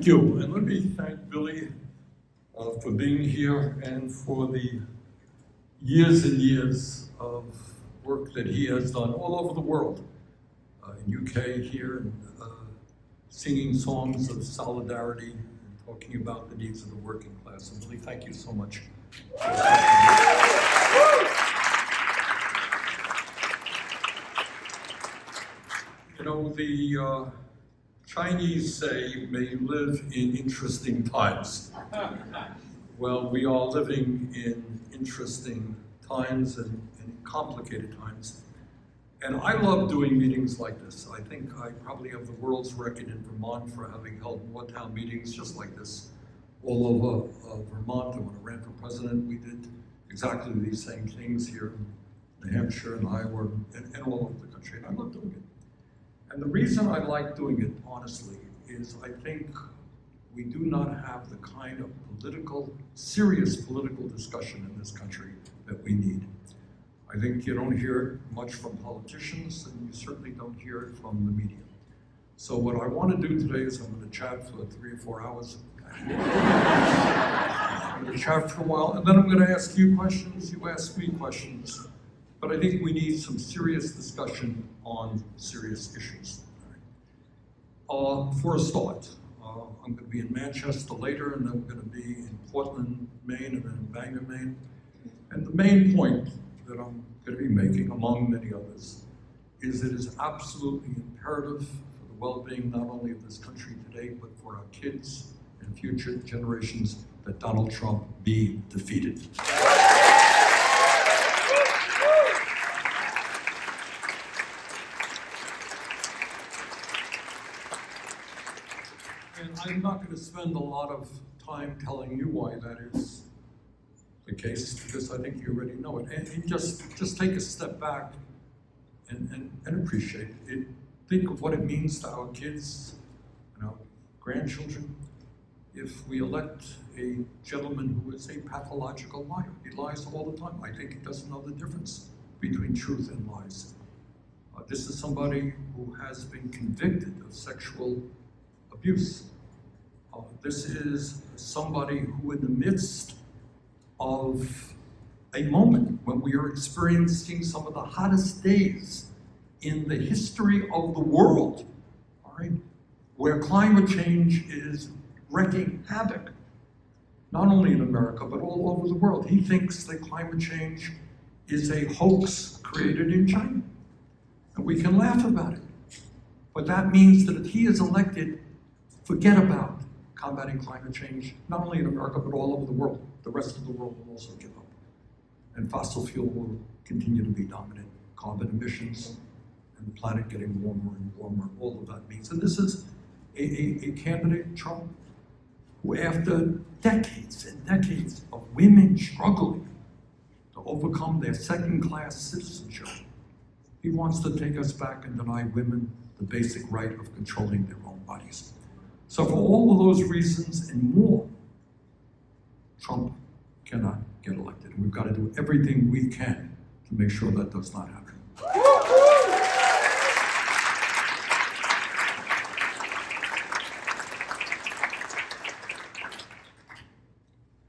Thank you, and let me thank Billy for being here and for the years and years of work that he has done all over the world, in UK here, and singing songs of solidarity and talking about the needs of the working class. And Billy, thank you so much. You know, the Chinese say, may you live in interesting times. Well, we are living in interesting times and complicated times. And I love doing meetings like this. I think I probably have the world's record in Vermont for having held more town meetings just like this all over Vermont. And when I ran for president, we did exactly these same things here in New Hampshire and Iowa and all over the country. And I love doing it. And the reason I like doing it, honestly, is I think we do not have the kind of serious political discussion in this country that we need. I think you don't hear it much from politicians, and you certainly don't hear it from the media. So what I want to do today is I'm going to chat for 3 or 4 hours. I'm going to chat for a while, and then I'm going to ask you questions, you ask me questions. But I think we need some serious discussion on serious issues. For a start, I'm going to be in Manchester later, and then we're going to be in Portland, Maine, and then in Bangor, Maine. And the main point that I'm going to be making, among many others, is it is absolutely imperative for the well-being not only of this country today, but for our kids and future generations that Donald Trump be defeated. And I'm not going to spend a lot of time telling you why that is the case, because I think you already know it. And just take a step back and appreciate it. Think of what it means to our kids and our grandchildren if we elect a gentleman who is a pathological liar. He lies all the time. I think he doesn't know the difference between truth and lies. This is somebody who has been convicted of sexual abuse. This is somebody who, in the midst of a moment when we are experiencing some of the hottest days in the history of the world, all right, where climate change is wreaking havoc, not only in America, but all over the world. He thinks that climate change is a hoax created in China. And we can laugh about it. But that means that if he is elected, forget about combating climate change, not only in America, but all over the world. The rest of the world will also give up. And fossil fuel will continue to be dominant. Carbon emissions and the planet getting warmer and warmer, all of that means. And this is a candidate, Trump, who after decades and decades of women struggling to overcome their second-class citizenship, he wants to take us back and deny women the basic right of controlling their own bodies. So for all of those reasons and more, Trump cannot get elected. And we've got to do everything we can to make sure that does not happen.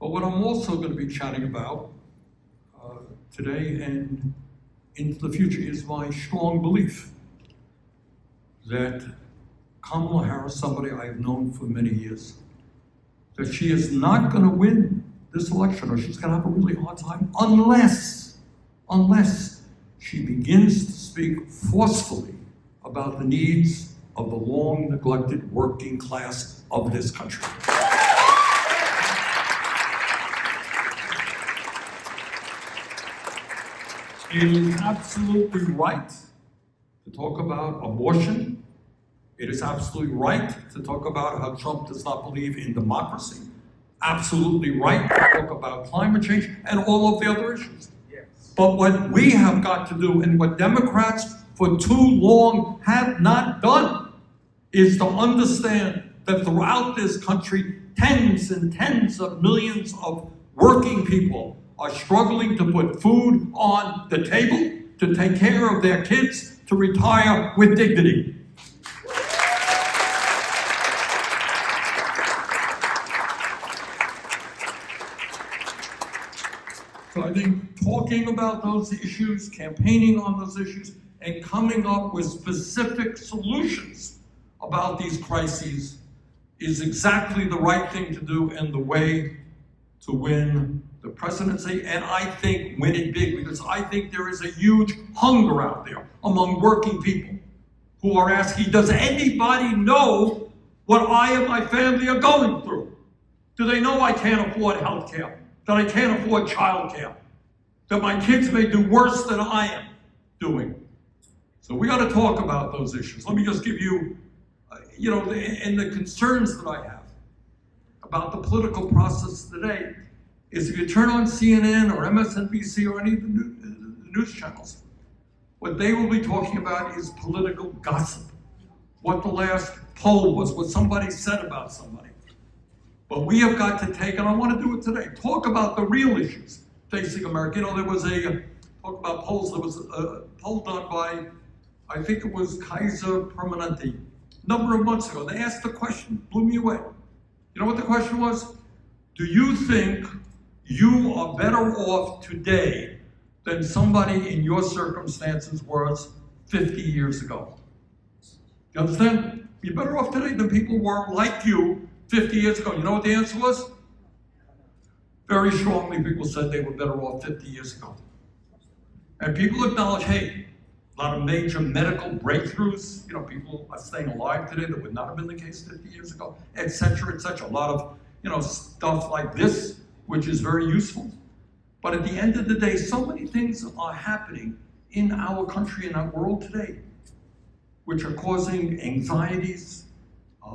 But what I'm also going to be chatting about today and into the future is my strong belief that Kamala Harris, somebody I've known for many years, that she is not going to win this election, or she's going to have a really hard time unless she begins to speak forcefully about the needs of the long neglected working class of this country. It is absolutely right to talk about abortion. It is absolutely right to talk about how Trump does not believe in democracy. Absolutely right to talk about climate change and all of the other issues. Yes. But what we have got to do, and what Democrats for too long have not done, is to understand that throughout this country, tens and tens of millions of working people are struggling to put food on the table, to take care of their kids, to retire with dignity. So I think talking about those issues, campaigning on those issues, and coming up with specific solutions about these crises is exactly the right thing to do and the way to win the presidency, and I think win it big, because I think there is a huge hunger out there among working people who are asking, does anybody know what I and my family are going through? Do they know I can't afford health care? That I can't afford child care? That my kids may do worse than I am doing? So we got to talk about those issues. Let me just give you, and the concerns that I have about the political process today is if you turn on CNN or MSNBC or any of the news channels, what they will be talking about is political gossip. What the last poll was, what somebody said about somebody. But we have got to take, and I want to do it today, talk about the real issues facing America. There was talk about polls, there was a poll done by, I think it was Kaiser Permanente, a number of months ago. They asked the question, blew me away. You know what the question was? Do you think you are better off today than somebody in your circumstances was 50 years ago? You understand? You're better off today than people were like you 50 years ago. You know what the answer was? Very strongly, people said they were better off 50 years ago. And people acknowledge, hey, a lot of major medical breakthroughs, people are staying alive today that would not have been the case 50 years ago, et cetera, et cetera. A lot of, stuff like this, which is very useful. But at the end of the day, so many things are happening in our country and our world today, which are causing anxieties,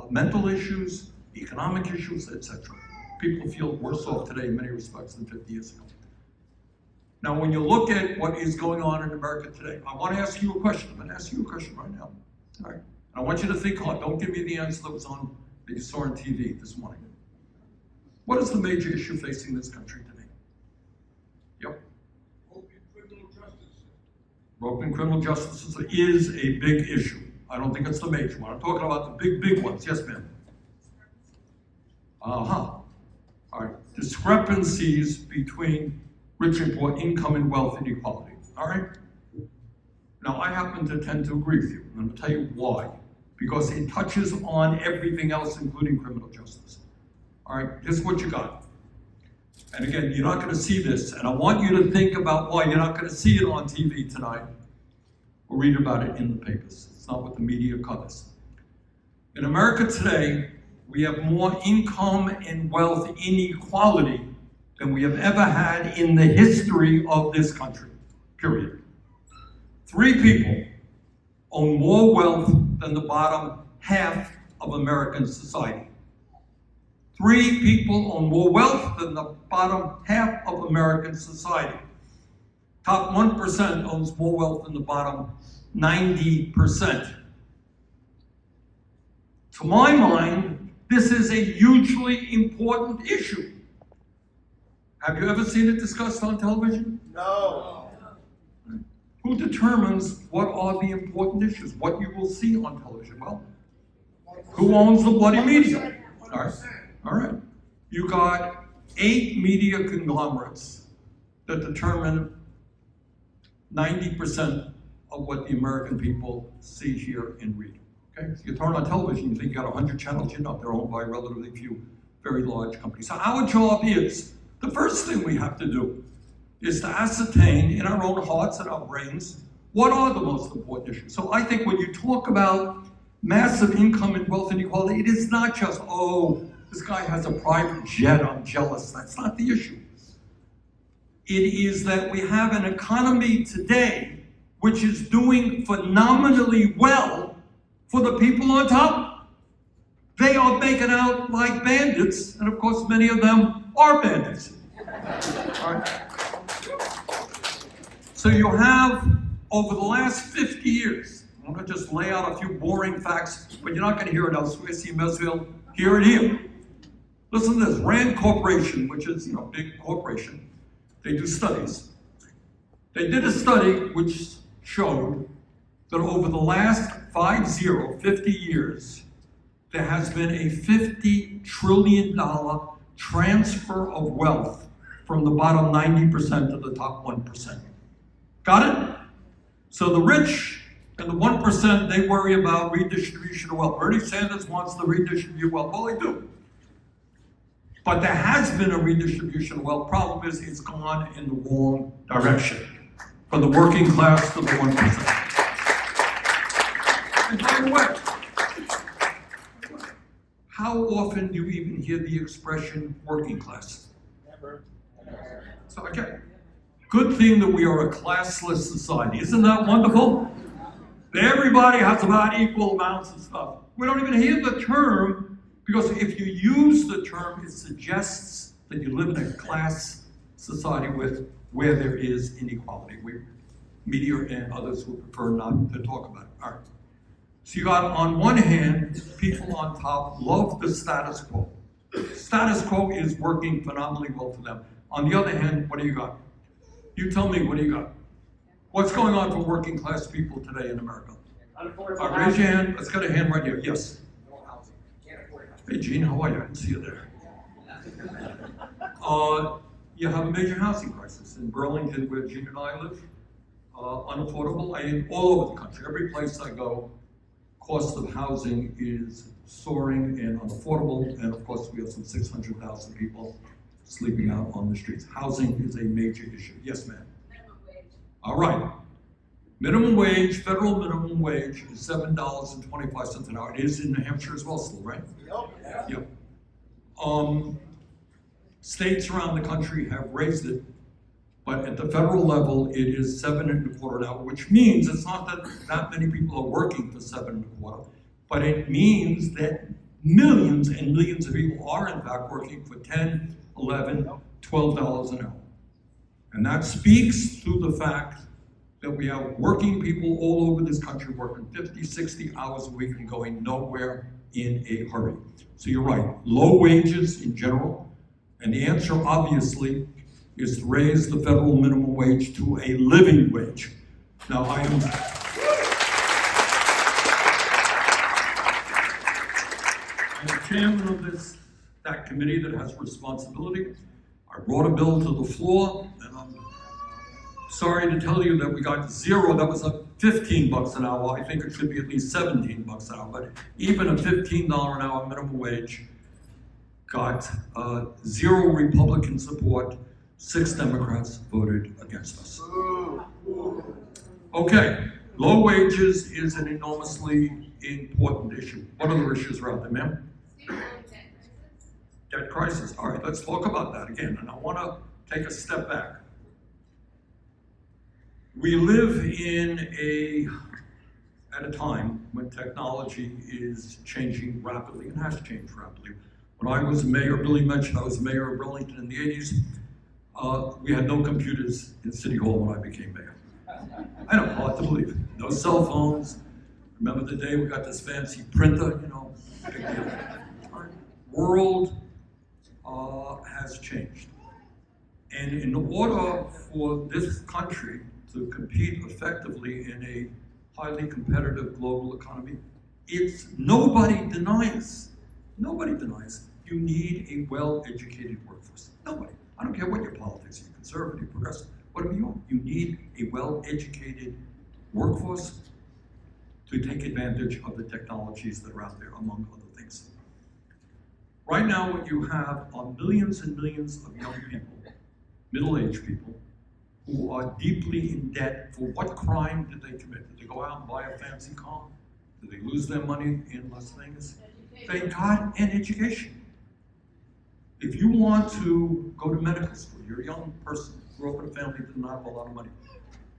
mental issues, economic issues, etc. People feel worse off today in many respects than 50 years ago. Now, when you look at what is going on in America today, I want to ask you a question. I'm going to ask you a question right now. All right? I want you to think hard. Don't give me the answer that you saw on TV this morning. What is the major issue facing this country today? Yep. Broken criminal justice. Broken criminal justice system is a big issue. I don't think it's the major one. I'm talking about the big ones. Yes, ma'am. All right. Discrepancies between rich and poor, income and wealth inequality. All right? Now, I happen to tend to agree with you. I'm going to tell you why. Because it touches on everything else, including criminal justice. All right? Here's what you got. And again, you're not going to see this, and I want you to think about why you're not going to see it on TV tonight or read about it in the papers. It's not what the media covers. In America today, we have more income and wealth inequality than we have ever had in the history of this country, period. 3 people own more wealth than the bottom half of American society. 3 people own more wealth than the bottom half of American society. Top 1% owns more wealth than the bottom 90%. To my mind, this is a hugely important issue. Have you ever seen it discussed on television? No. Who determines what are the important issues, what you will see on television? Well, who owns the bloody media? All right. You got 8 media conglomerates that determine 90% of what the American people see, hear, and read. Okay? So you turn on television, you think you got 100 channels, they're owned by relatively few, very large companies. So our job is, the first thing we have to do is to ascertain in our own hearts and our brains, what are the most important issues? So I think when you talk about massive income and wealth inequality, it is not just, this guy has a private jet, I'm jealous. That's not the issue. It is that we have an economy today which is doing phenomenally well for the people on top. They are making out like bandits, and of course many of them are bandits. All right. So you have, over the last 50 years, I'm going to just lay out a few boring facts, but you're not going to hear it elsewhere. See Mesville, hear it here. Listen to this. Rand Corporation, which is, big corporation, they do studies. They did a study which showed that over the last 50 years, there has been a $50 trillion transfer of wealth from the bottom 90% to the top 1%. Got it? So the rich and the 1%, they worry about redistribution of wealth. Bernie Sanders wants to redistribute wealth. Well, they do. But there has been a redistribution of wealth. Problem is, it's gone in the wrong direction. From the working class to the 1%. And by the way, how often do you even hear the expression working class? Never. So again, good thing that we are a classless society. Isn't that wonderful? Everybody has about equal amounts of stuff. We don't even hear the term, because if you use the term, it suggests that you live in a class society where there is inequality. Media and others would prefer not to talk about it. All right. So you got, on one hand, people on top love the status quo. Status quo is working phenomenally well for them. On the other hand, what do you got? You tell me, what do you got? What's going on for working class people today in America? Raise your hand. Let's get a hand right here. Yes. No housing. Can't afford it. Hey, Gene, how are you? I didn't see you there. You have a major housing crisis in Burlington, where Gene and I live. Unaffordable. All over the country. Every place I go, cost of housing is soaring and unaffordable. And of course, we have some 600,000 people sleeping out on the streets. Housing is a major issue. Yes, ma'am. Minimum wage. All right. Minimum wage, federal minimum wage is $7.25 an hour. It is in New Hampshire as well still, right? Yep. States around the country have raised it, but at the federal level, it is $7.25 an hour, which means it's not that many people are working for $7.25, but it means that millions and millions of people are in fact working for $10, $11, $12 an hour. And that speaks to the fact that we have working people all over this country working 50, 60 hours a week and going nowhere in a hurry. So you're right, low wages in general, and the answer obviously is to raise the federal minimum wage to a living wage. Now I am chairman of that committee that has responsibility. I brought a bill to the floor, and I'm sorry to tell you that we got zero. That was up $15 an hour. I think it should be at least $17 an hour, but even a $15 an hour minimum wage got zero Republican support. 6 Democrats voted against us. Okay, low wages is an enormously important issue. What other issues are out there, ma'am? Debt crisis. All right, let's talk about that again. And I want to take a step back. We live at a time when technology is changing rapidly and has changed rapidly. When I was mayor, Billy mentioned I was mayor of Burlington in the 80s. We had no computers in City Hall when I became mayor. I know, hard to believe. No cell phones. Remember the day we got this fancy printer, big deal. World has changed. And in order for this country to compete effectively in a highly competitive global economy, nobody denies you need a well-educated workforce. Nobody. I don't care what your politics are, conservative, progressive, whatever you are. You need a well-educated workforce to take advantage of the technologies that are out there, among other things. Right now, what you have are millions and millions of young people, middle-aged people, who are deeply in debt. For what crime did they commit? Did they go out and buy a fancy car? Did they lose their money in Las Vegas? They got an education. If you want to go to medical school, you're a young person, grew up in a family that did not have a lot of money.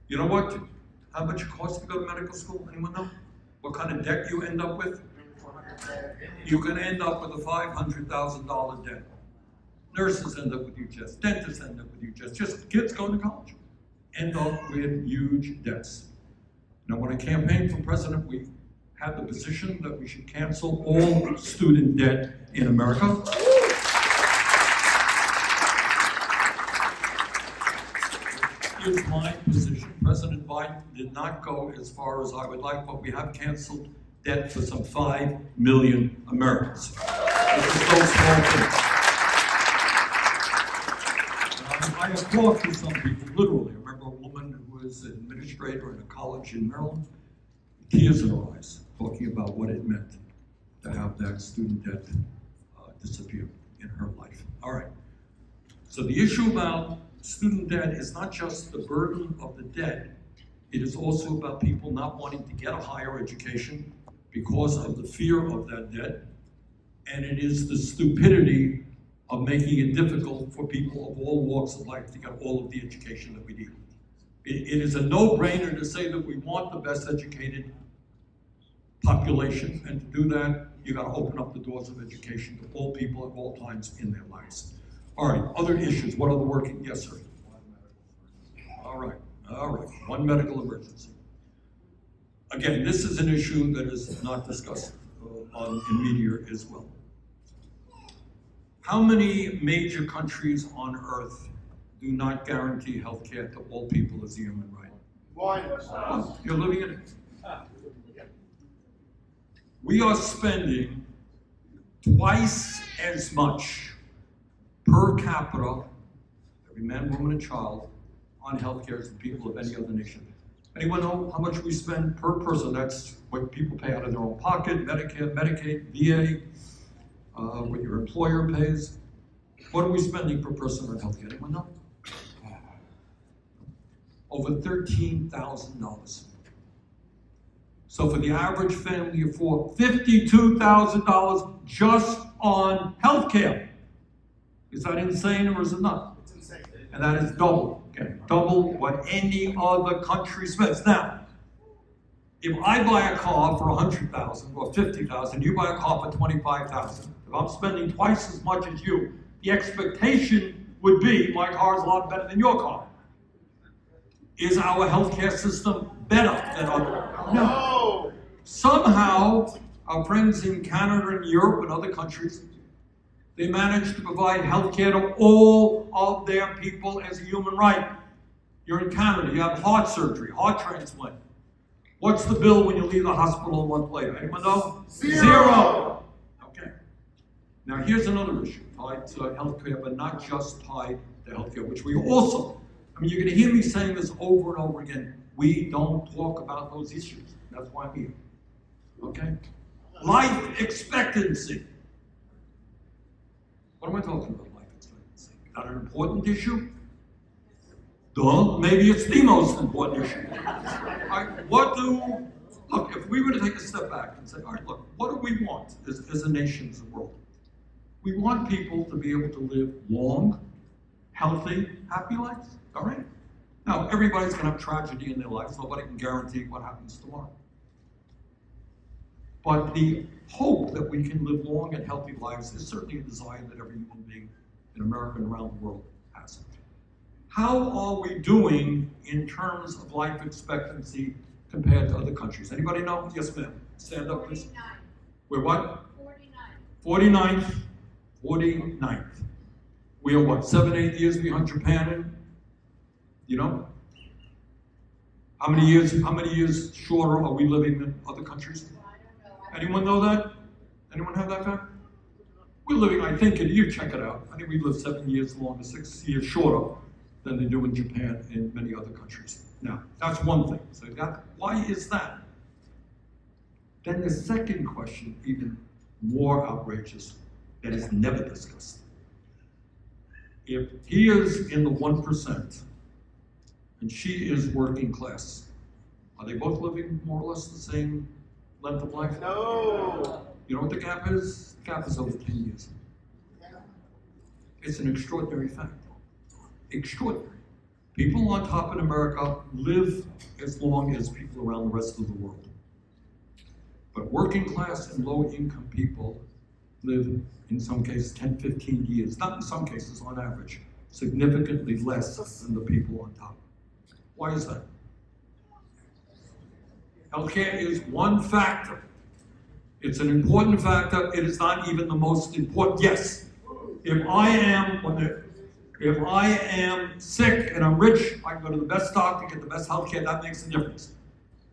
You know what? How much it costs to go to medical school? Anyone know? What kind of debt you end up with? You can end up with a $500,000 debt. Nurses end up with huge debts. Dentists end up with huge debts. Just kids going to college end up with huge debts. Now, when I campaigned for president, we had the position that we should cancel all student debt in America. Is my position. President Biden did not go as far as I would like, but we have canceled debt for some 5 million Americans. This is no small thing. And I talk to some people, literally. I remember a woman who was an administrator in a college in Maryland, tears in her eyes, talking about what it meant to have that student debt disappear in her life. All right. So the issue about student debt is not just the burden of the debt, it is also about people not wanting to get a higher education because of the fear of that debt, and it is the stupidity of making it difficult for people of all walks of life to get all of the education that we need. It is a no-brainer to say that we want the best educated population, and to do that, you got to open up the doors of education to all people at all times in their lives. All right, other issues. What are the working? Yes, sir. All right. One medical emergency. Again, this is an issue that is not discussed in media as well. How many major countries on earth do not guarantee health care to all people as a human right? One. You're living in it. We are spending twice as much per capita, every man, woman, and child, on healthcare as the people of any other nation. Anyone know how much we spend per person? That's what people pay out of their own pocket, Medicare, Medicaid, VA, what your employer pays. What are we spending per person on healthcare? Anyone know? Over $13,000. So for the average family of four, $52,000 just on healthcare. Is that insane or is it not? It's insane. And that is double, okay? Double what any other country spends. Now, if I buy a car for $100,000 or $50,000, you buy a car for $25,000. If I'm spending twice as much as you, the expectation would be my car is a lot better than your car. Is our healthcare system better than other? No. Somehow, our friends in Canada and Europe and other countries, they managed to provide healthcare to all of their people as a human right. You're in Canada, you have heart surgery, heart transplant. What's the bill when you leave the hospital a month later? Anyone know? Zero. Okay. Now here's another issue tied to healthcare, but not just tied to healthcare, which we also, you're going to hear me saying this over and over again. We don't talk about those issues. That's why I'm here. Okay? Life expectancy. What am I talking about, life expectancy? Is that an important issue? Duh, maybe it's the most important issue. All right, look, if we were to take a step back and say, all right, look, what do we want as a nation, as a world? We want people to be able to live long, healthy, happy lives, all right? Now, everybody's gonna have tragedy in their lives. Nobody can guarantee what happens tomorrow. But the hope that we can live long and healthy lives is certainly a desire that every human being in America and around the world has. How are we doing in terms of life expectancy compared to other countries? Anybody know? Yes, ma'am. Stand up, please. 49. We're what? 49. 49th. We are what, 7-8 years behind Japan and, you know? How many years shorter are we living than other countries? I don't know. Anyone know that? Anyone have that fact? We're living, I think, and you check it out. I think we live 7 years longer, 6 years shorter than they do in Japan and many other countries. Now, that's one thing. So why is that? Then the second question, even more outrageous, that is never discussed. If he is in the 1% and she is working class, are they both living more or less the same length of life? No. You know what the gap is? The gap is over 10 years. It's an extraordinary fact. Extraordinary. People on top in America live as long as people around the rest of the world. But working class and low income people live, in some cases, 10, 15 years. Not in some cases, on average, significantly less than the people on top. Why is that? Healthcare is one factor. It's an important factor. It is not even the most important. Yes, if I am sick and I'm rich, I can go to the best doctor, get the best healthcare. That makes a difference.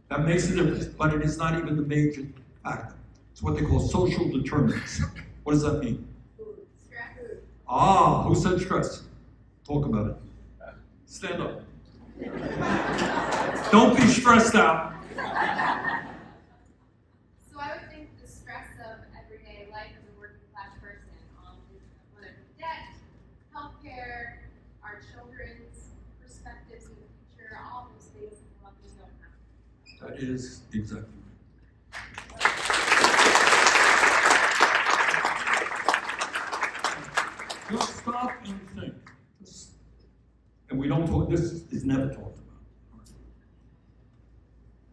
That makes a difference, but it is not even the major factor. It's what they call social determinants. What does that mean? Stress. Who said stress? Talk about it. Stand up. Don't be stressed out. So I would think the stress of everyday life as a working class person, whether it's debt, healthcare, our children's perspectives in the future, all of those things come up as no time. That is exactly right. Just stop and think. And we don't talk, this is never talked about.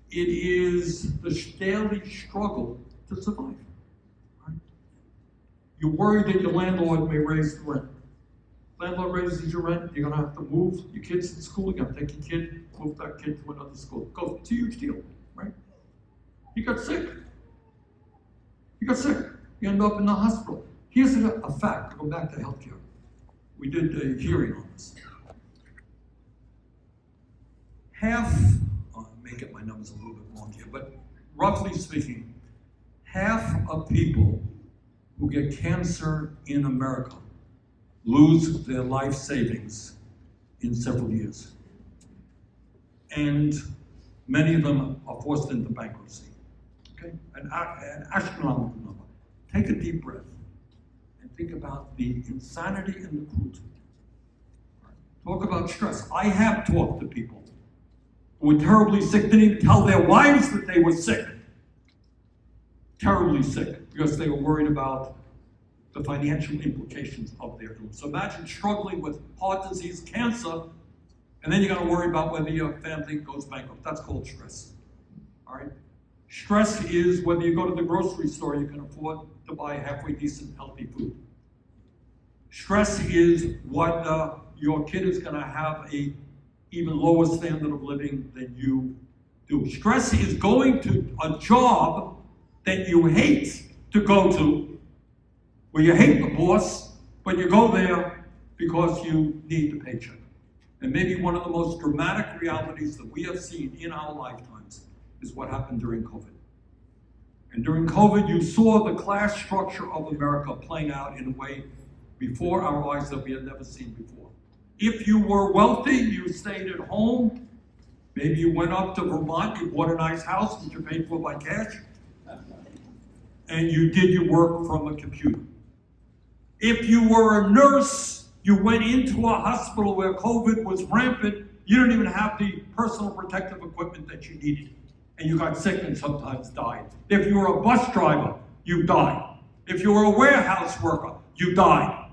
It is the daily struggle to survive. Right? You're worried that your landlord may raise the rent. Landlord raises your rent, you're gonna have to move your kids to school, you're gonna take your kid, move that kid to another school. It's a huge deal, right? You got sick. You end up in the hospital. Here's a fact, go back to healthcare. We did a hearing on this. I may get my numbers a little bit wrong here, but roughly speaking, half of people who get cancer in America lose their life savings in several years. And many of them are forced into bankruptcy. Okay? An astronomical number. Take a deep breath and think about the insanity and the cruelty. Talk about stress. I have talked to people who were terribly sick, didn't even tell their wives that they were sick. Terribly sick, because they were worried about the financial implications of their illness. So imagine struggling with heart disease, cancer, and then you got to worry about whether your family goes bankrupt. That's called stress. All right? Stress is whether you go to the grocery store, you can afford to buy halfway decent, healthy food. Stress is what your kid is going to have a even lower standard of living than you do. Stress is going to a job that you hate to go to, where you hate the boss, but you go there because you need the paycheck. And maybe one of the most dramatic realities that we have seen in our lifetimes is what happened during COVID. And during COVID, you saw the class structure of America playing out in a way before our eyes that we had never seen before. If you were wealthy, you stayed at home. Maybe you went up to Vermont, you bought a nice house that you paid for by cash, and you did your work from a computer. If you were a nurse, you went into a hospital where COVID was rampant, you didn't even have the personal protective equipment that you needed, and you got sick and sometimes died. If you were a bus driver, you died. If you were a warehouse worker, you died.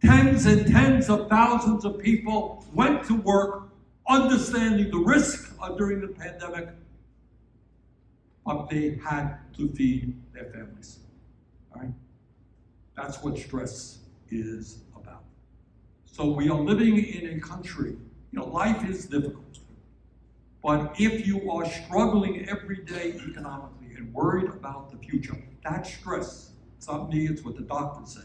Tens and tens of thousands of people went to work understanding the risk during the pandemic, but they had to feed their families. All right? That's what stress is about. So we are living in a country, life is difficult. But if you are struggling every day economically and worried about the future, that stress, it's not me, it's what the doctors say,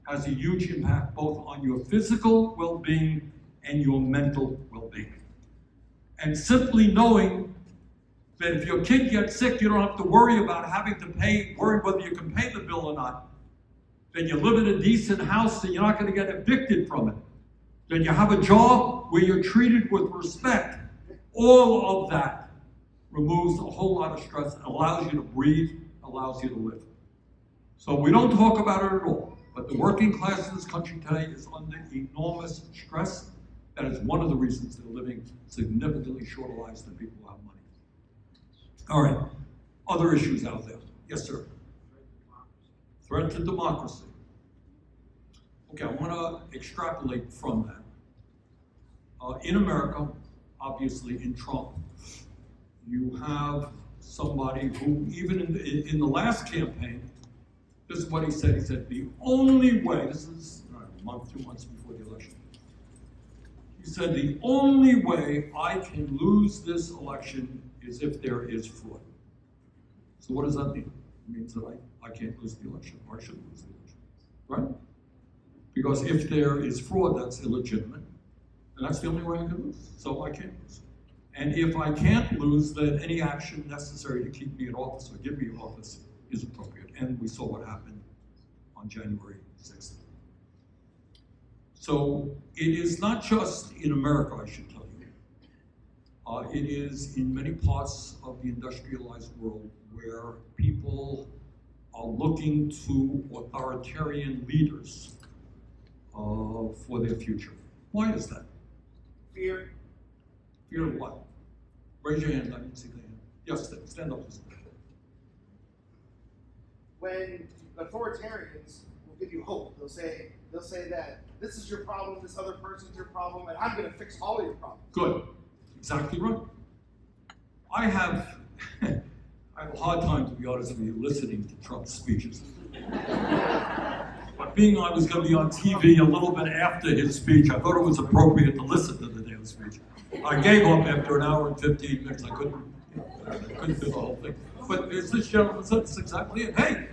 has a huge impact both on your physical well-being and your mental well-being. And simply knowing that if your kid gets sick, you don't have to worry about having to worry whether you can pay the bill or not. That you live in a decent house and you're not going to get evicted from it. That you have a job where you're treated with respect. All of that removes a whole lot of stress, allows you to breathe, allows you to live. So we don't talk about it at all. But the working class in this country today is under enormous stress. That is one of the reasons they're living significantly shorter lives than people who have money. All right, other issues out there. Yes, sir. Threat to democracy. Okay, I want to extrapolate from that. In America, obviously in Trump, you have somebody who, even in the last campaign, this is what he said. He said, the only way, this is a month, 2 months before the election. He said, the only way I can lose this election is if there is fraud. So what does that mean? It means that I can't lose the election, or I shouldn't lose the election, right? Because if there is fraud, that's illegitimate, and that's the only way I can lose. So I can't lose. And if I can't lose, then any action necessary to keep me in office or give me office is appropriate. And we saw what happened on January 6th. So it is not just in America, I should tell you. It is in many parts of the industrialized world where people are looking to authoritarian leaders for their future. Why is that? Fear. Fear of what? Raise your hand, I didn't see the hand. Yes, stand up, please. When authoritarians will give you hope, they'll say that this is your problem, this other person's your problem, and I'm going to fix all of your problems. Good, exactly right. I have a hard time, to be honest with you, listening to Trump's speeches. But being I was going to be on TV a little bit after his speech, I thought it was appropriate to listen to the damn speech. I gave up after an hour and 15 minutes. I couldn't do the whole thing. But as this gentleman said, it's exactly it. Hey,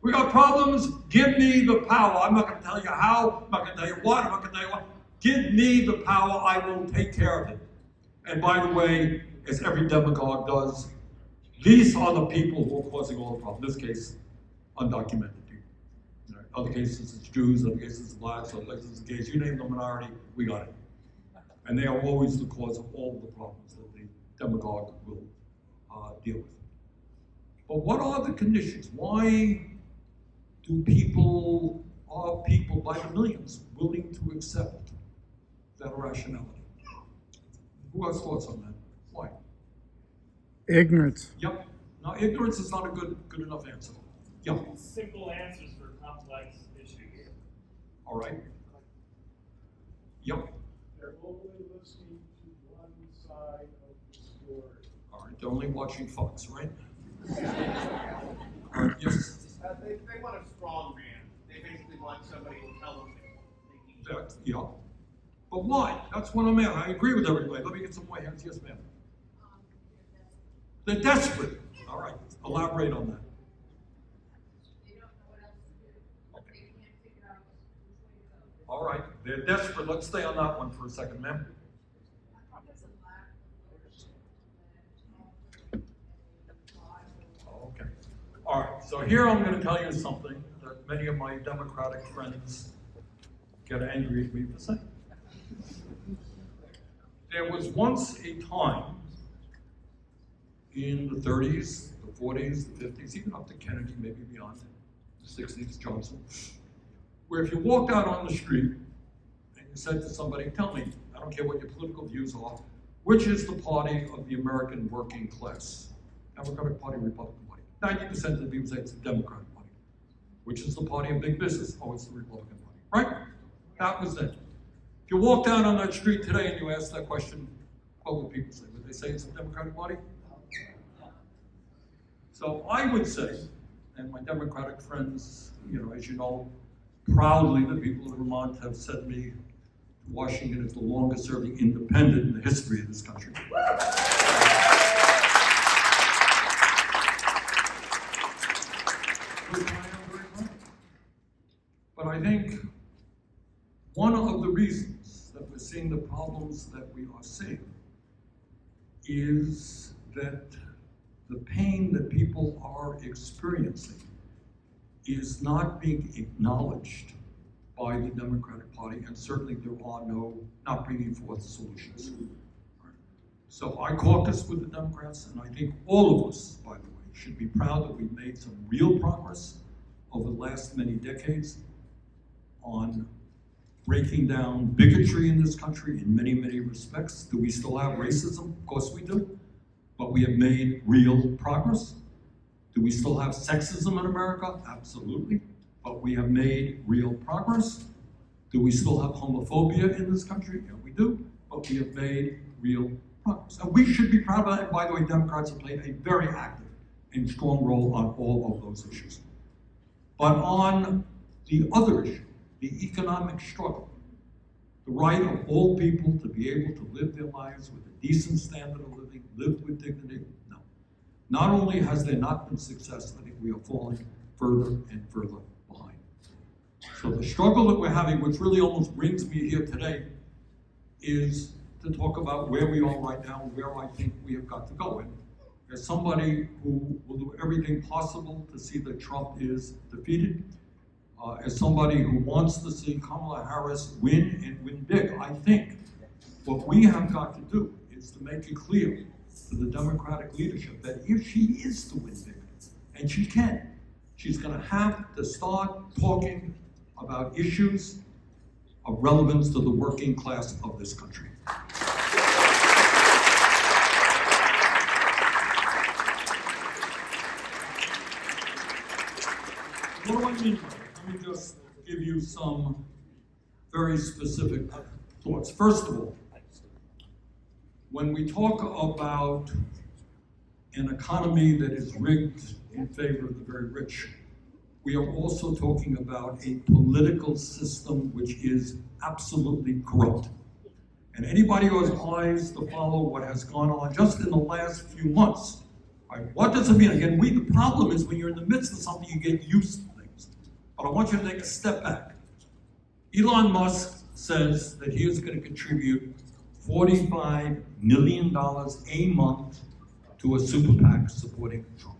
we got problems, give me the power. I'm not going to tell you how, I'm not going to tell you what, I'm not going to tell you what. Give me the power, I will take care of it. And by the way, as every demagogue does, these are the people who are causing all the problems. In this case, undocumented people. You know, other cases it's Jews, other cases it's blacks, other cases it's gays. You name the minority, we got it. And they are always the cause of all the problems that the demagogue will deal with. But what are the conditions? Why are people by the millions willing to accept that irrationality? Who has thoughts on that? Why? Ignorance. Yep. Now, ignorance is not a good enough answer. Yeah. Simple answers for complex issues. All right. Yep. They're only listening to one side of the story. All right. They're only watching Fox, right? Yes. They want a strong man. They basically want somebody to tell them they need. Yeah. But why? That's what I'm at. I agree with everybody. Let me get some more hands. Yes, ma'am. They're desperate. All right. Elaborate on that. They don't know what else to do. Okay. They can't figure out which way to go. All right. They're desperate. Let's stay on that one for a second, ma'am. There's a lack of leadership Okay. All right. So here I'm going to tell you something that many of my Democratic friends get angry at me for saying. There was once a time in the 30s, the 40s, the 50s, even up to Kennedy, maybe beyond, the 60s, Johnson, where if you walked out on the street and you said to somebody, tell me, I don't care what your political views are, which is the party of the American working class? Democratic Party, Republican Party. 90% of the people say it's the Democratic Party. Which is the party of big business? Oh, it's the Republican Party, right? That was it. If you walk down on that street today and you ask that question, what would people say? Would they say it's the Democratic Party? So I would say, and my Democratic friends, as you know, proudly the people of Vermont have sent me to Washington as the longest serving independent in the history of this country. But I think one of the reasons that we're seeing the problems that we are seeing is that the pain that people are experiencing is not being acknowledged by the Democratic Party, and certainly there are not bringing forth solutions. So I caucus with the Democrats, and I think all of us, by the way, should be proud that we've made some real progress over the last many decades on breaking down bigotry in this country in many, many respects. Do we still have racism? Of course we do. But we have made real progress. Do we still have sexism in America? Absolutely. But we have made real progress. Do we still have homophobia in this country? Yeah, we do. But we have made real progress. And we should be proud of that. And by the way, Democrats have played a very active and strong role on all of those issues. But on the other issue, the economic struggle, the right of all people to be able to live their lives with a decent standard of living, live with dignity, no. Not only has there not been success, I think we are falling further and further behind. So the struggle that we're having, which really almost brings me here today, is to talk about where we are right now and where I think we have got to go. And as somebody who will do everything possible to see that Trump is defeated, as somebody who wants to see Kamala Harris win and win big, I think what we have got to do is to make it clear to the Democratic leadership that if she is to win big, and she can, she's going to have to start talking about issues of relevance to the working class of this country. What do I mean by that? Let me just give you some very specific thoughts. First of all, when we talk about an economy that is rigged in favor of the very rich, we are also talking about a political system which is absolutely corrupt. And anybody who has eyes to follow what has gone on just in the last few months, right, what does it mean? Again, the problem is when you're in the midst of something, you get used to things. But I want you to take a step back. Elon Musk says that he is going to contribute $45 million a month to a super PAC supporting Trump.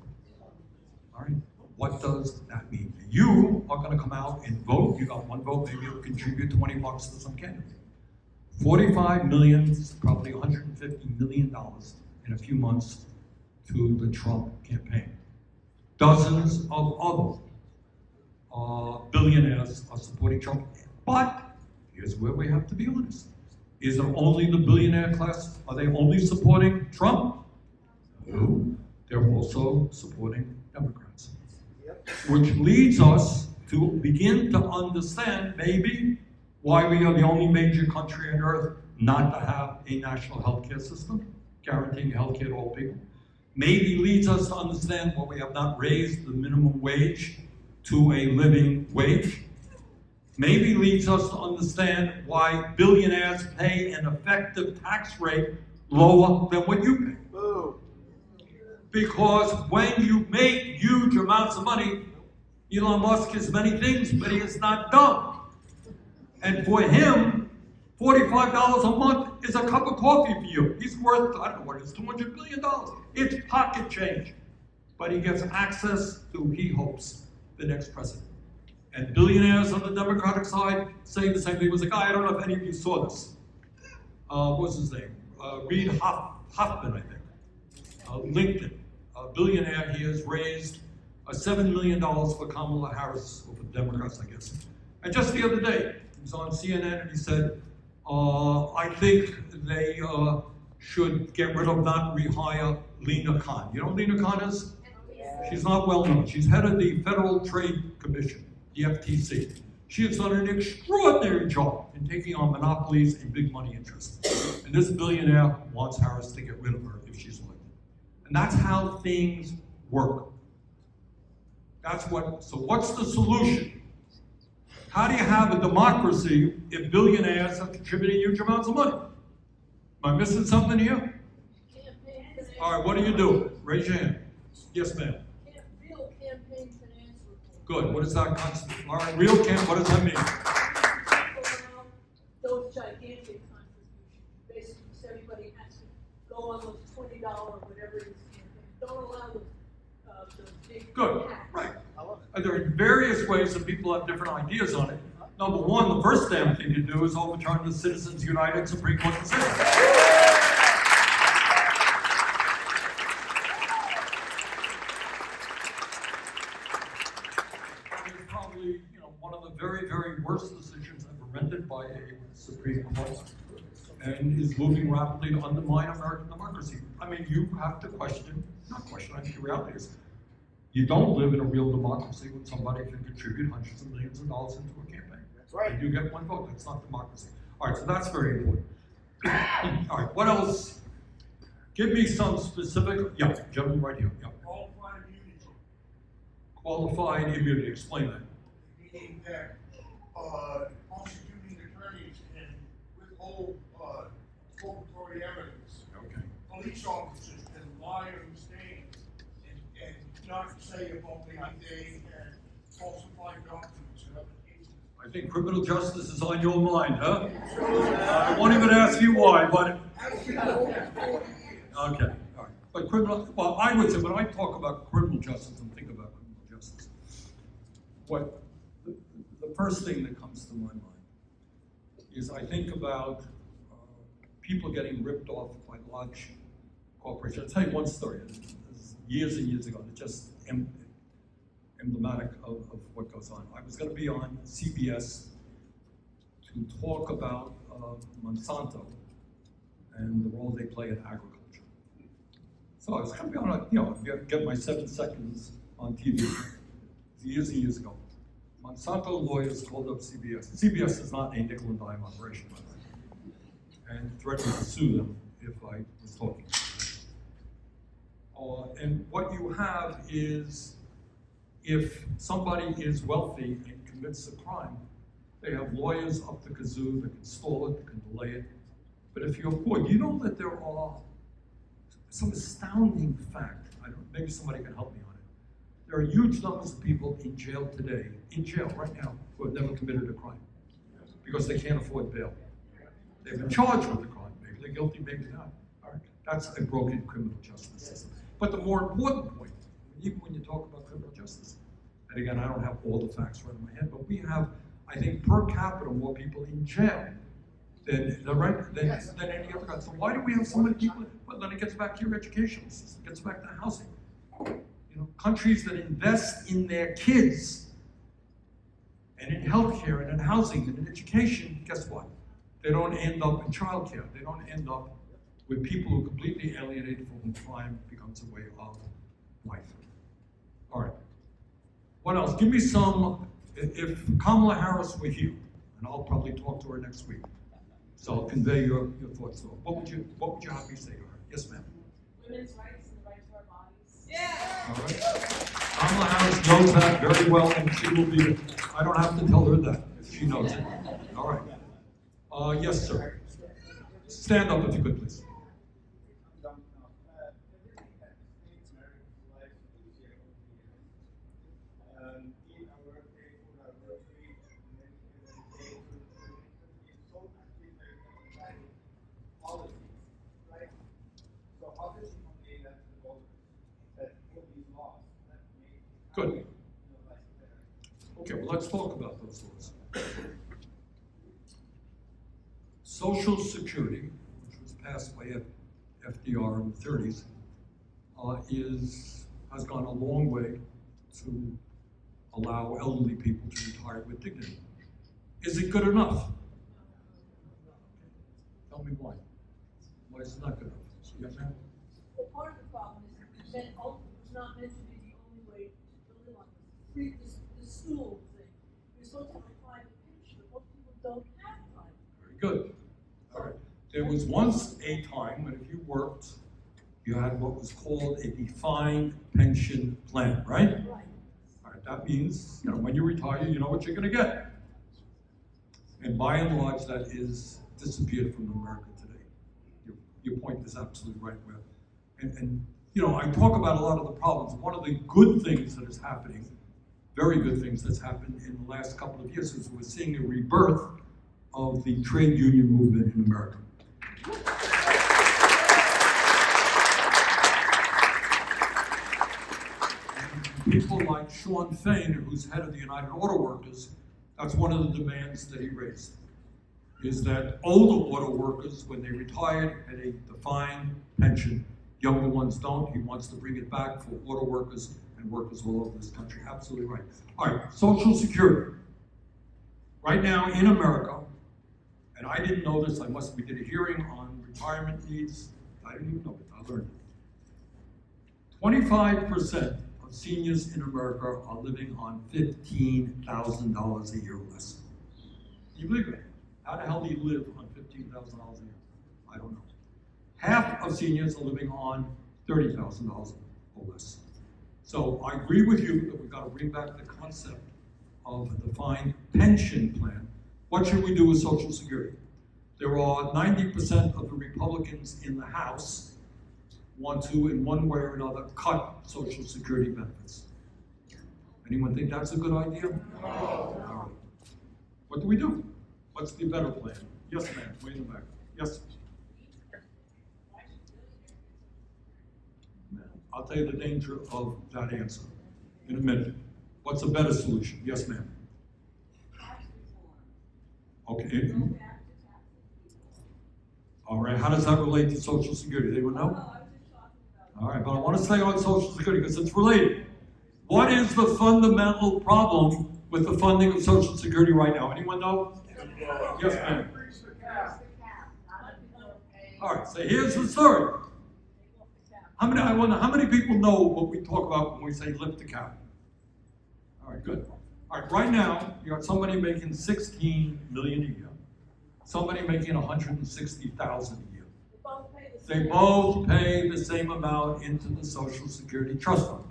All right? What does that mean? You are going to come out and vote. You got one vote, maybe you'll contribute $20 to some candidate. 45 million, probably $150 million in a few months to the Trump campaign. Dozens of other billionaires are supporting Trump. But here's where we have to be honest. Is it only the billionaire class? Are they only supporting Trump? No. They're also supporting Democrats. Yep. Which leads us to begin to understand maybe why we are the only major country on earth not to have a national health care system, guaranteeing health care to all people. Maybe leads us to understand why we have not raised the minimum wage to a living wage. Maybe leads us to understand why billionaires pay an effective tax rate lower than what you pay. Boom. Because when you make huge amounts of money, Elon Musk is many things, but he is not dumb. And for him, $45 a month is a cup of coffee for you. He's worth, I don't know what it is, $200 billion. It's pocket change. But he gets access to, he hopes, the next president. And billionaires on the Democratic side say the same thing. There was a guy, I don't know if any of you saw this. What was his name? Reid Hoffman, I think. LinkedIn, a billionaire. He has raised $7 million for Kamala Harris, or for the Democrats, I guess. And just the other day, he was on CNN and he said, I think they should get rid of, not rehire Lena Khan. You know what Lena Khan is? She's not well known. She's head of the Federal Trade Commission, the FTC. She has done an extraordinary job in taking on monopolies and big money interests. And this billionaire wants Harris to get rid of her if she's elected. And that's how things work. So what's the solution? How do you have a democracy if billionaires are contributing huge amounts of money? Am I missing something here? All right, what do you do? Raise your hand. Yes, ma'am. Real campaign finance report. Good. What does that constitute? All right, real camp. What does that mean? Those gigantic contributions. Basically, so everybody has to go on those $20 or whatever it is campaign. Don't allow those big. Good. Right. There are various ways that people have different ideas on it. Number one, the first damn thing to do is overturn the Citizens United Supreme Court decision. It's probably, one of the very, very worst decisions ever rendered by a Supreme Court, and is moving rapidly to undermine American democracy. I mean, you have to question, I think the reality is, you don't live in a real democracy when somebody can contribute hundreds of millions of dollars into a campaign. That's right. And you get one vote. That's not democracy. All right, so that's very important. All right, what else? Give me some specific, gentleman right here. Yeah. Qualified immunity, Qualified immunity, explain that. meaning that prosecuting attorneys can withhold exculpatory evidence. Okay. Police officers can lie on the stand and not say about the day and falsify documents in other cases. I think criminal justice is on your mind, huh? I won't even ask you why, but. Okay, all right. But I would say when I talk about criminal justice and think about criminal justice, what first thing that comes to my mind is I think about people getting ripped off by large corporations. I'll tell you one story. This is years and years ago. It's just emblematic of what goes on. I was going to be on CBS to talk about Monsanto and the role they play in agriculture. So I was going to be on, get my 7 seconds on TV. Years and years ago. Monsanto lawyers called up CBS. CBS is not a nickel and dime operation, by the way, and threatened to sue them if I was talking. And what you have is, if somebody is wealthy and commits a crime, they have lawyers up the kazoo that can stall it, that can delay it. But if you're poor, you know that there are some astounding fact. Maybe somebody can help me on it. There are huge numbers of people in jail today, in jail right now, who have never committed a crime because they can't afford bail. They've been charged with the crime. Maybe they're guilty, maybe not. All right. That's a broken criminal justice system. But the more important point, even when you talk about criminal justice, and again, I don't have all the facts right in my head, but we have, I think, per capita more people in jail than any other country. So why do we have so many people? Well, then it gets back to your educational system, it gets back to housing. You know, countries that invest in their kids and in healthcare and in housing and in education, guess what? They don't end up in childcare. They don't end up with people who are completely alienated from whom crime becomes a way of life. All right. What else? Give me some, if Kamala Harris were here, and I'll probably talk to her next week, so I'll convey your thoughts to her. What would you have me say to her? Yes, ma'am. Women's rights and the right to our bodies. Yeah. All right. Kamala Harris knows that very well, and she will be, I don't have to tell her that, if she knows it. All right. Yes, sir. Stand up if you could, please. Good. Okay, well, let's talk about those laws. Social Security, which was passed by FDR in the 30s, has gone a long way to allow elderly people to retire with dignity. Is it good enough? Tell me why. Why is it not good enough? Yes, ma'am? Well, part of the problem is that ultimately was not meant to be the only way to live on this. The school thing. You're supposed to have a private pension, but most people don't have private. Very good. All right. There was once a time when if you worked, you had what was called a defined pension plan, right? Right. All right. That means, when you retire, you know what you're going to get. And by and large, that is disappeared from America today. Your point is absolutely right, Webb. And I talk about a lot of the problems. One of the good things that is happening, very good things that's happened in the last couple of years, is we're seeing a rebirth of the trade union movement in America. And people like Sean Fain, who's head of the United Auto Workers, that's one of the demands that he raised, is that older auto workers, when they retired, had a defined pension. Younger ones don't. He wants to bring it back for auto workers and workers all over this country. Absolutely right. All right, Social Security. Right now in America, and I didn't know this, we did a hearing on retirement needs. I didn't even know it, I learned it. 25% of seniors in America are living on $15,000 a year or less. You believe it? How the hell do you live on $15,000 a year? I don't know. Half of seniors are living on $30,000 or less. So I agree with you that we've got to bring back the concept of a defined pension plan. What should we do with Social Security? There are 90% of the Republicans in the House want to, in one way or another, cut Social Security benefits. Anyone think that's a good idea? No. All right. What do we do? What's the better plan? Yes, ma'am. Way in the back. Yes. I'll tell you the danger of that answer in a minute. What's a better solution? Yes, ma'am. I Okay. Go back to taxing people. All right, how does that relate to Social Security? Anyone know? I was just talking about. All right, but I want to stay on Social Security because it's related. What is the fundamental problem with the funding of Social Security right now? Anyone know? Yes, ma'am. Increase the cap. All right, so here's the story. How many people know what we talk about when we say lift the cap? All right, good. All right, right now, you got somebody making $16 million a year, somebody making $160,000 a year. They both pay the same amount into the Social Security Trust Fund.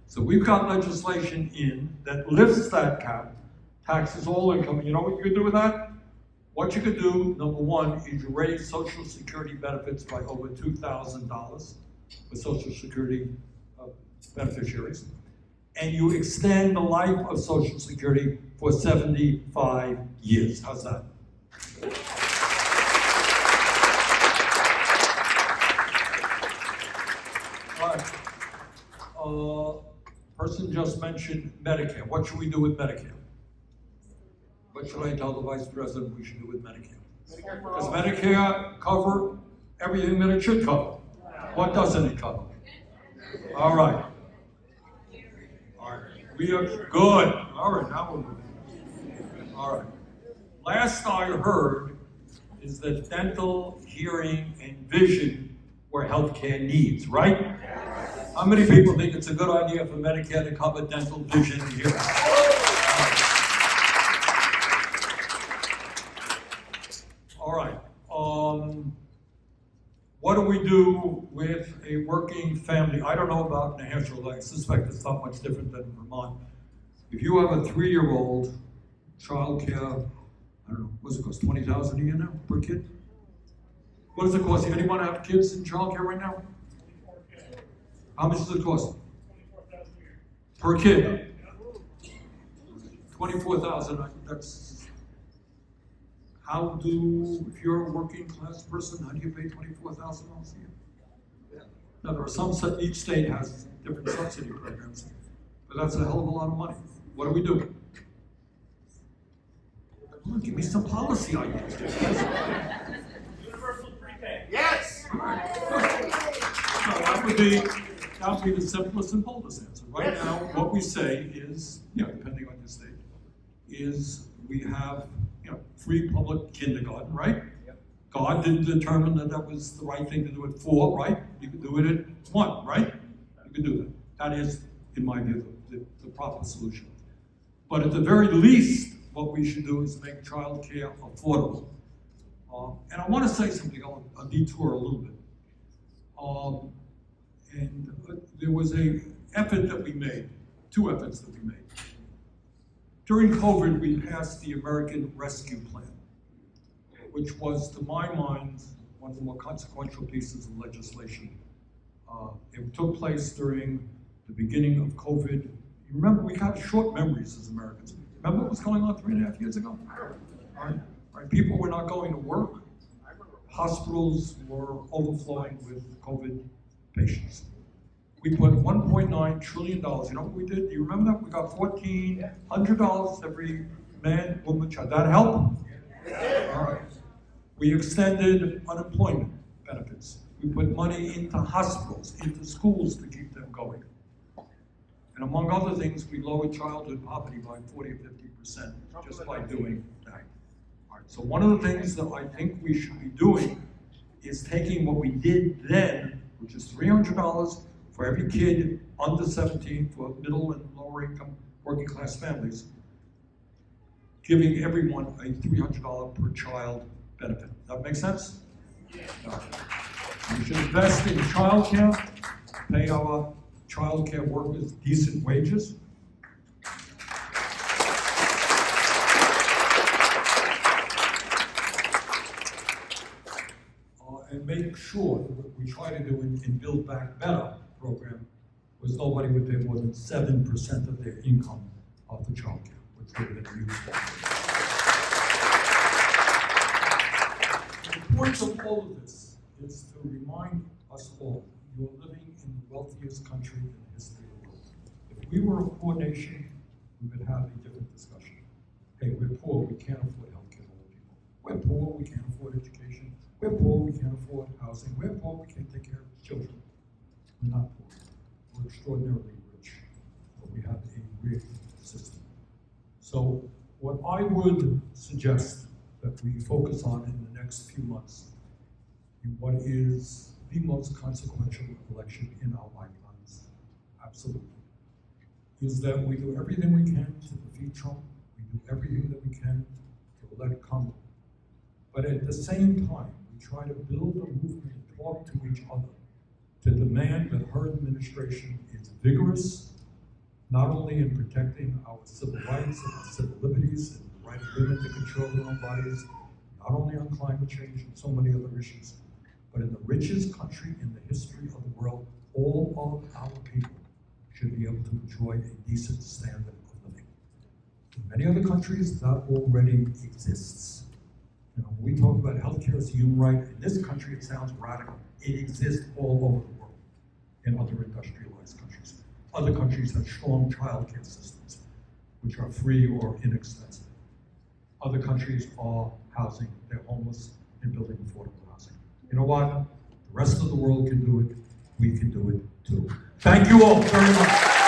So we've got legislation in that lifts that cap, taxes all income. And you know what you could do with that? What you could do, number one, is you raise Social Security benefits by over $2,000 for Social Security beneficiaries. And you extend the life of Social Security for 75 years. How's that? All right. Person just mentioned Medicare. What should we do with Medicare? What should I tell the Vice President we should do with Medicare? Does Medicare cover everything that it should cover? What doesn't it cover? All right. All right. We are good. All right, now we're moving. All right. Last I heard is that dental, hearing, and vision were healthcare needs, right? How many people think it's a good idea for Medicare to cover dental, vision, and hearing? All right. What do we do with a working family? I don't know about New Hampshire, I suspect it's not much different than Vermont. If you have a 3-year-old, childcare, I don't know, what's it cost, $20,000 a year now per kid? What does it cost? Anyone have kids in childcare right now? How much does it cost? Per kid? 24,000. That's if you're a working class person, how do you pay $24,000 a year? Now there are some, each state has different subsidy programs, but that's a hell of a lot of money. What do we do? Come on, give me some policy ideas. Universal pre-K. Yes! No, that would be the simplest and boldest answer. Right now, what we say is, depending on your state, is we have, free public kindergarten, right? Yep. God didn't determine that was the right thing to do it for, right? You could do it at 1, right? You could do that. That is, in my view, the proper solution. But at the very least, what we should do is make child care affordable. And I want to say something, I'll detour a little bit. There was an effort that we made, 2 efforts that we made. During COVID, we passed the American Rescue Plan, which was, to my mind, one of the more consequential pieces of legislation. It took place during the beginning of COVID. You remember, we got short memories as Americans. Remember what was going on 3.5 years ago? Right? People were not going to work. Hospitals were overflowing with COVID patients. We put $1.9 trillion. You know what we did? Do you remember that? We got $1,400 every man, woman, child. That help? All right. We extended unemployment benefits. We put money into hospitals, into schools to keep them going. And among other things, we lowered childhood poverty by 40 or 50% just by doing that. All right. So one of the things that I think we should be doing is taking what we did then, which is $300 for every kid under 17 for middle and lower income working class families, giving everyone a $300 per child benefit. Does that make sense? Yeah. We should invest in child care, pay our child care workers decent wages. And make sure that what we try to do in Build Back Better program was nobody would pay more than 7% of their income off the child care, which would have been used for. The point of all of this is to remind us all, you're living in the wealthiest country in the history of the world. If we were a poor nation, we would have a different discussion. Hey, we're poor, we can't afford health care. We're poor, we can't afford education. We're poor, we can't afford housing. We're poor, we can't take care of children. We're not poor. We're extraordinarily rich, but we have a rigged system. So what I would suggest that we focus on in the next few months, in what is the most consequential election in our lifetimes, absolutely, is that we do everything we can to defeat Trump. We do everything that we can to elect Kamala. But at the same time, we try to build a movement and talk to each other to demand that her administration is vigorous, not only in protecting our civil rights and our civil liberties and the right of women to control their own bodies, not only on climate change and so many other issues, but in the richest country in the history of the world, all of our people should be able to enjoy a decent standard of living. In many other countries, that already exists. You know, when we talk about healthcare as a human right, in this country it sounds radical. It exists all over the world in other industrialized countries. Other countries have strong childcare systems, which are free or inexpensive. Other countries are housing their homeless and building affordable housing. You know what? The rest of the world can do it. We can do it too. Thank you all very much.